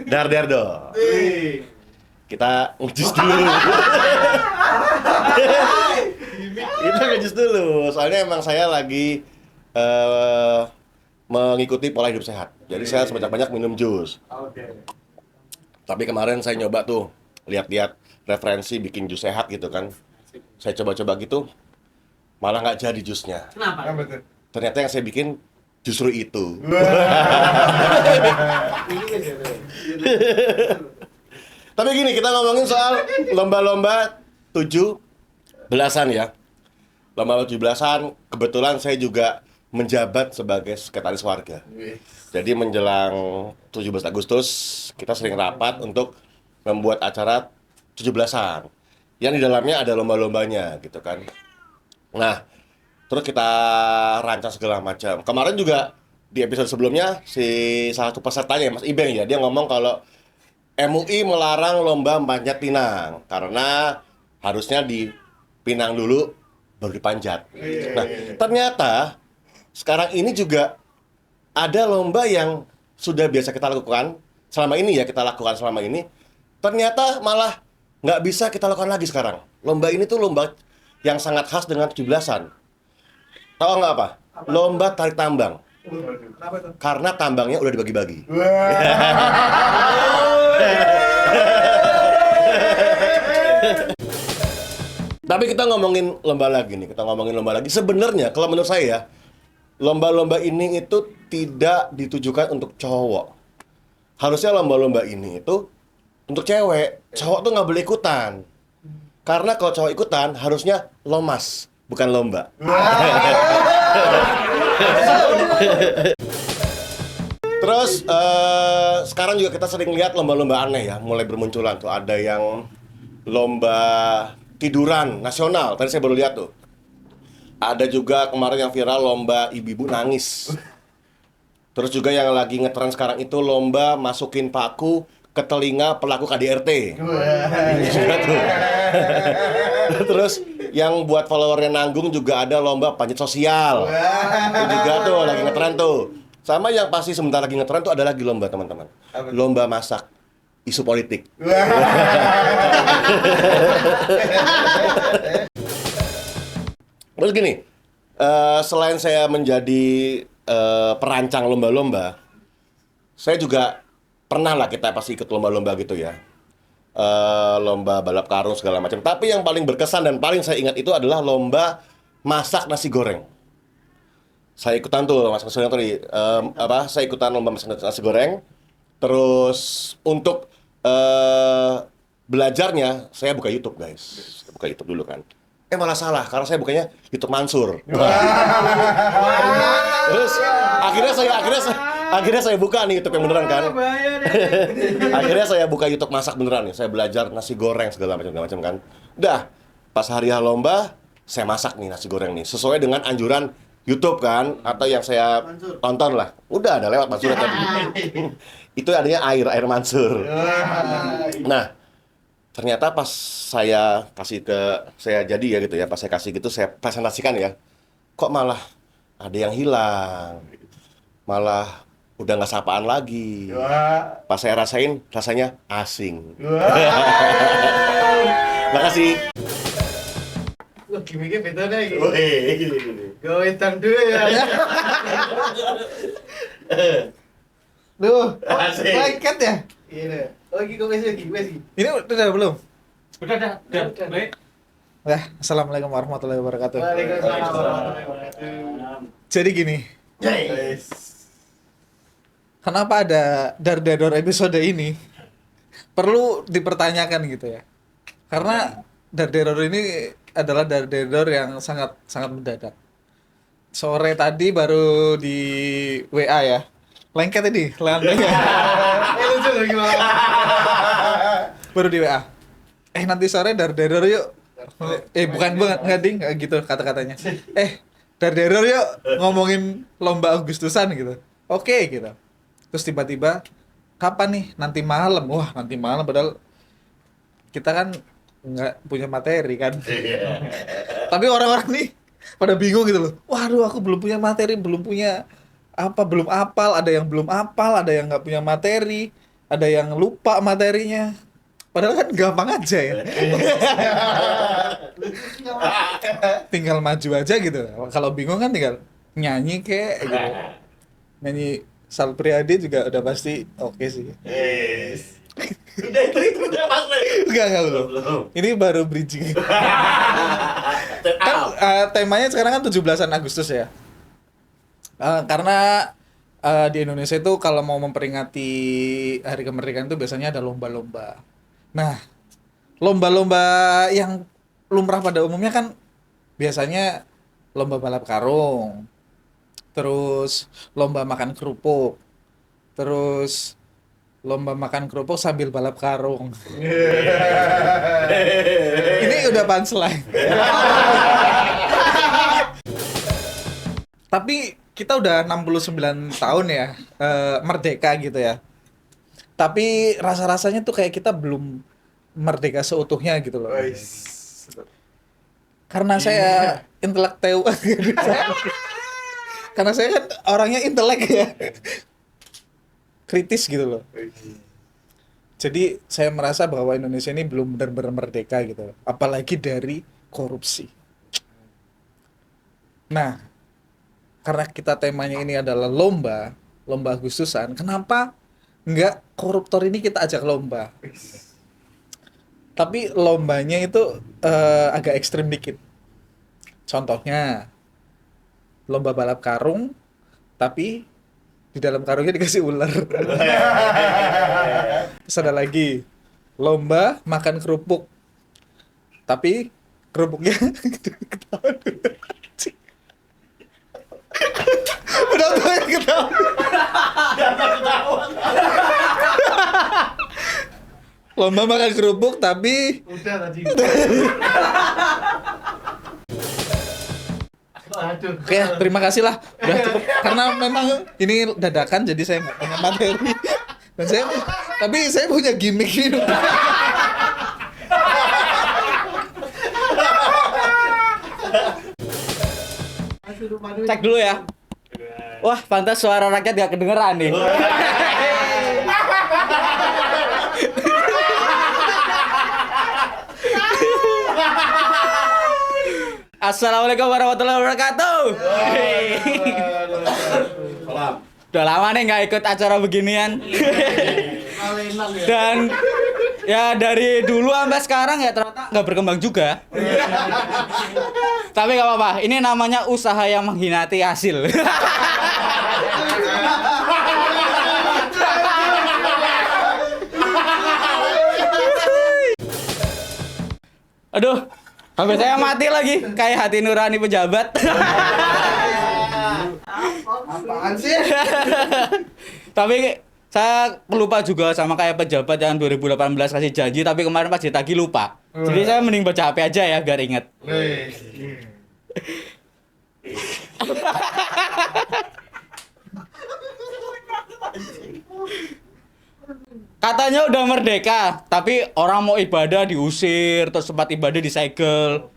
Darderdo. Kita ngejus dulu. Kita ngejus dulu. Soalnya emang saya lagi mengikuti pola hidup sehat. Jadi saya sebanyak-banyak minum jus. Tapi kemarin saya nyoba tuh, lihat-lihat referensi bikin jus sehat gitu kan. Saya coba-coba gitu, malah nggak jadi jusnya. Kenapa? Ternyata yang saya bikin justru itu. Tapi gini, kita ngomongin soal lomba-lomba 17-an ya. Lomba 17-an, kebetulan saya juga menjabat sebagai sekretaris warga. Jadi menjelang 17 Agustus, kita sering rapat untuk membuat acara 17-an. Yang di dalamnya ada lomba-lombanya gitu kan. Nah, terus kita rancang segala macam. Kemarin juga di episode sebelumnya, salah satu pesertanya, Mas Ibeng ya, dia ngomong kalau MUI melarang lomba manjat pinang karena harusnya di Pinang dulu baru dipanjat. Nah, ternyata sekarang ini juga ada lomba yang sudah biasa kita lakukan selama ini. Ternyata malah nggak bisa kita lakukan lagi sekarang. Lomba ini tuh lomba yang sangat khas dengan 17-an. Tahu nggak apa? Lomba tarik tambang. Kenapa tuh? Karena tambangnya udah dibagi-bagi. Tapi kita ngomongin lomba lagi nih, Sebenarnya kalau menurut saya, lomba-lomba ini itu tidak ditujukan untuk cowok. Harusnya lomba-lomba ini itu untuk cewek. Cowok tuh nggak boleh ikutan. Karena kalau cowok ikutan, harusnya lomas, bukan lomba. Terus sekarang juga kita sering lihat lomba-lomba aneh ya, mulai bermunculan tuh. Ada yang lomba tiduran nasional, tadi saya baru lihat tuh. Ada juga kemarin yang viral lomba ibu-ibu nangis. Terus juga yang lagi ngetren sekarang itu lomba masukin paku ke telinga pelaku KDRT. Juga tuh. Terus yang buat followernya nanggung juga ada lomba panjat sosial. Itu juga tuh lagi ngetren tuh. Sama yang pasti sebentar lagi ngetren tuh ada lagi lomba teman-teman. Lomba masak isu politik. Terus gini, selain saya menjadi perancang lomba-lomba, saya juga pernah lah kita pasti ikut lomba-lomba gitu ya. Lomba balap karung segala macam. Tapi yang paling berkesan dan paling saya ingat itu adalah lomba masak nasi goreng. Saya ikutan tuh masak nasi goreng tadi. Saya ikutan lomba masak nasi goreng. Terus untuk belajarnya saya buka YouTube guys. Saya buka YouTube dulu kan. Malah salah karena saya bukanya YouTube Mansur. Terus akhirnya saya buka nih YouTube yang beneran kan. Akhirnya saya buka YouTube masak beneran nih. Saya belajar nasi goreng segala macam kan. Udah, pas hari lomba saya masak nih nasi goreng nih sesuai dengan anjuran YouTube kan atau yang saya tonton lah. Udah ada lewat Mansur tadi. Itu adanya air Mansur. Nah, ternyata pas saya jadi ya gitu ya, pas saya kasih gitu, saya presentasikan ya, kok malah ada yang hilang, malah udah nggak sapaan lagi. Pas saya rasain, rasanya asing. Makasih. Wah, gimmicknya beda deh gitu. Gawe tang dulu ya. Duh, lengket ya? Iya. Oh, lagi wes. Ini udah belum? Udah. Baik. Wah, assalamualaikum warahmatullahi wabarakatuh. Waalaikumsalam warahmatullahi wabarakatuh. Jadi gini, kenapa ada Darderdo episode ini perlu dipertanyakan gitu ya? Karena Darderdo ini adalah Darderdo yang sangat mendadak. Sore tadi baru di WA ya, lengket ini landainya. Lucu loh gimana? Baru di WA. Nanti sore Darderdo yuk. Bukan nggak ding, nggak gitu kata-katanya. Darderdo yuk ngomongin lomba Agustusan gitu. Oke gitu. Terus tiba-tiba kapan nih? Nanti malam. Wah, nanti malam padahal kita kan nggak punya materi kan. Tapi orang-orang nih pada bingung gitu loh. Waduh, aku belum punya materi, belum punya belum apal, ada yang belum apal, ada yang nggak punya materi. ada yang lupa materinya. Padahal kan gampang aja ya. Tinggal maju aja gitu. Kalau bingung kan tinggal nyanyi kek gitu. Nyanyi Sal Priadi juga udah pasti oke sih. Yes. itu udah pas nih. Enggak belum. Belum. Ini baru bridging. Kan temanya sekarang kan 17-an Agustus ya. Karena di Indonesia itu kalau mau memperingati Hari Kemerdekaan itu biasanya ada lomba-lomba. Nah, lomba-lomba yang lumrah pada umumnya kan biasanya lomba balap karung, terus lomba makan kerupuk, terus lomba makan kerupuk sambil balap karung. Ini udah punchline. Tapi kita udah 69 tahun ya merdeka gitu ya. Tapi rasa-rasanya tuh kayak kita belum merdeka seutuhnya gitu loh. Karena saya intelektual. Karena saya kan orangnya intelek ya. Kritis gitu loh. Jadi saya merasa bahwa Indonesia ini belum benar-benar merdeka gitu. Apalagi dari korupsi. Nah, karena kita temanya ini adalah lomba Agustusan, kenapa enggak koruptor ini kita ajak lomba? Tapi lombanya itu agak ekstrim dikit. Contohnya, lomba balap karung, tapi di dalam karungnya dikasih ular. Terus ada lagi, lomba makan kerupuk, tapi kerupuknya udah banyak ketawa. Lomba makan kerupuk tapi Udah tadi. Aduh. oke, terima kasih lah. Udah cukup karena memang ini dadakan jadi saya nggak punya materi. Dan saya punya gimmick ini. Cek dulu ya. Wah, pantas suara rakyat gak kedengeran nih. Assalamualaikum warahmatullahi wabarakatuh. Salam. Udah lama nih nggak ikut acara beginian. Dan ya dari dulu sampai sekarang ya ternyata nggak berkembang juga. Tapi nggak apa-apa. Ini namanya usaha yang mengkhianati hasil. Aduh, HP saya mati lagi. Kayak hati nurani pejabat. Apaan sih? Tapi saya lupa juga sama kayak pejabat yang 2018 kasih janji tapi kemarin pas ditagih lupa. Jadi saya mending baca HP aja ya biar inget. Katanya udah merdeka, tapi orang mau ibadah diusir, terus tempat ibadah disegel.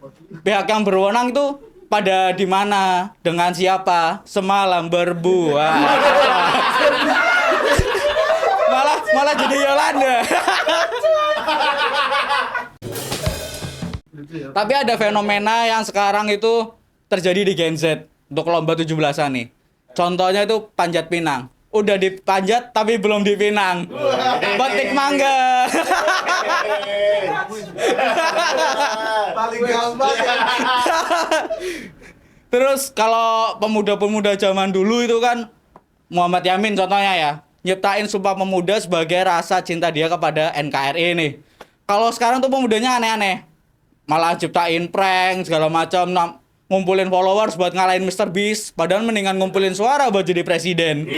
Pihak yang berwenang itu pada di mana? Dengan siapa? Semalam berbuat. malah jadi Yolanda. Tapi ada fenomena yang sekarang itu terjadi di Gen Z untuk lomba 17-an nih. Contohnya itu panjat pinang. Udah dipanjat tapi belum dipinang. Batik mangga. Paling gampang. Terus kalau pemuda-pemuda zaman dulu itu kan Muhammad Yamin contohnya ya, nyiptain Sumpah Pemuda sebagai rasa cinta dia kepada NKRI nih. Kalau sekarang tuh pemudanya aneh-aneh. Malah ciptain prank segala macam, ngumpulin followers buat ngalahin Mr. Beast, padahal mendingan ngumpulin suara buat jadi presiden.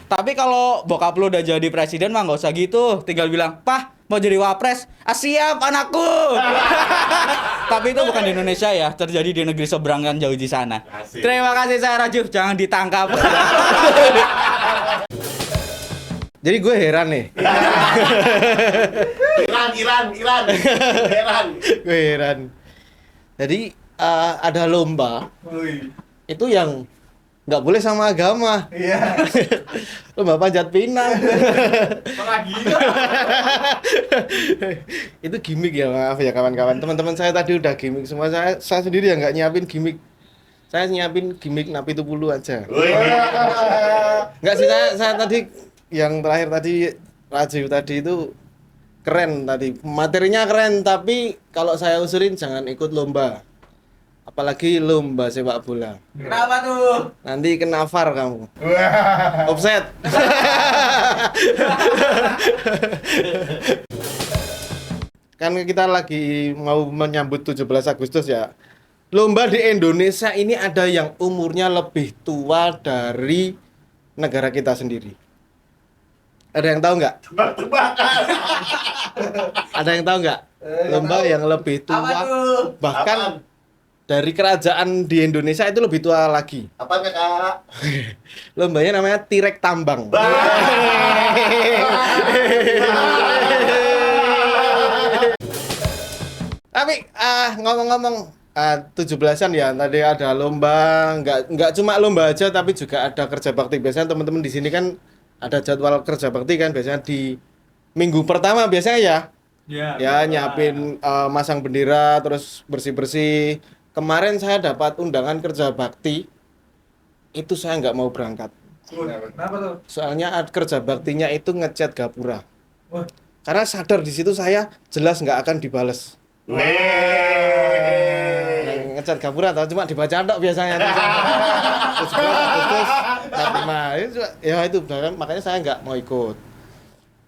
Tapi kalau bokap lu udah jadi presiden mah nggak usah gitu, tinggal bilang, "Pah, mau jadi wapres?" "Ah, siap anakku." Tapi itu bukan di Indonesia ya, terjadi di negeri seberang yang jauh di sana. Asik. Terima kasih saya Raju, jangan ditangkap. Jadi gue heran nih. Iran. Gue heran. Jadi ada lomba itu yang nggak boleh sama agama. Iya. Lomba panjat pinang. Lagi. Itu gimmick ya, maaf ya kawan-kawan. Teman-teman saya tadi udah gimmick semua. Saya sendiri yang nggak nyiapin gimmick. Saya nyiapin gimmick Napi Tupulu aja. Nggak sih, saya tadi yang terakhir tadi Raju tadi itu keren tadi. Materinya keren, tapi kalau saya usurin jangan ikut lomba. Apalagi lomba sepak bola. Kenapa tuh? Nanti kena VAR kamu. Offset. Kan kita lagi mau menyambut 17 Agustus ya. Lomba di Indonesia ini ada yang umurnya lebih tua dari negara kita sendiri. Ada yang tahu nggak? Ada yang tahu nggak? Lomba yang lebih tua, bahkan dari kerajaan di Indonesia itu lebih tua lagi. Apa Kak? Lombanya namanya Tirek Tambang. Tapi ngomong-ngomong 17-an ya, tadi ada lomba, nggak cuma lomba aja tapi juga ada kerja bakti. Biasanya teman-teman di sini kan ada jadwal kerja bakti kan, biasanya di minggu pertama biasanya ya. Ya nyiapin masang bendera, terus bersih-bersih. Kemarin saya dapat undangan kerja bakti, itu saya nggak mau berangkat. Kenapa tuh? Soalnya kerja baktinya itu ngecat gapura. Wah. Karena sadar di situ saya jelas nggak akan dibales. Ngecat gapura atau cuma dibaca tok biasanya. Terus ya itu makanya saya nggak mau ikut.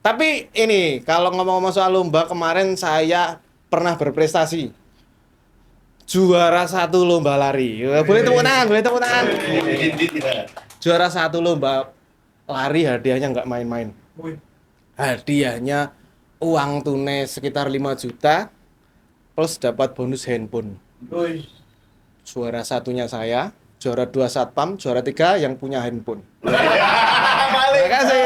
Tapi ini kalau ngomong-ngomong soal lomba, kemarin saya pernah berprestasi. Juara 1 lomba lari. Boleh tepuk tangan, boleh tepuk tangan. Juara 1 lomba lari, hadiahnya nggak main-main. Hadiahnya uang tunai sekitar 5 juta plus dapat bonus handphone. Juara 1-nya saya, juara 2 satpam, juara 3 yang punya handphone. Terima kasih.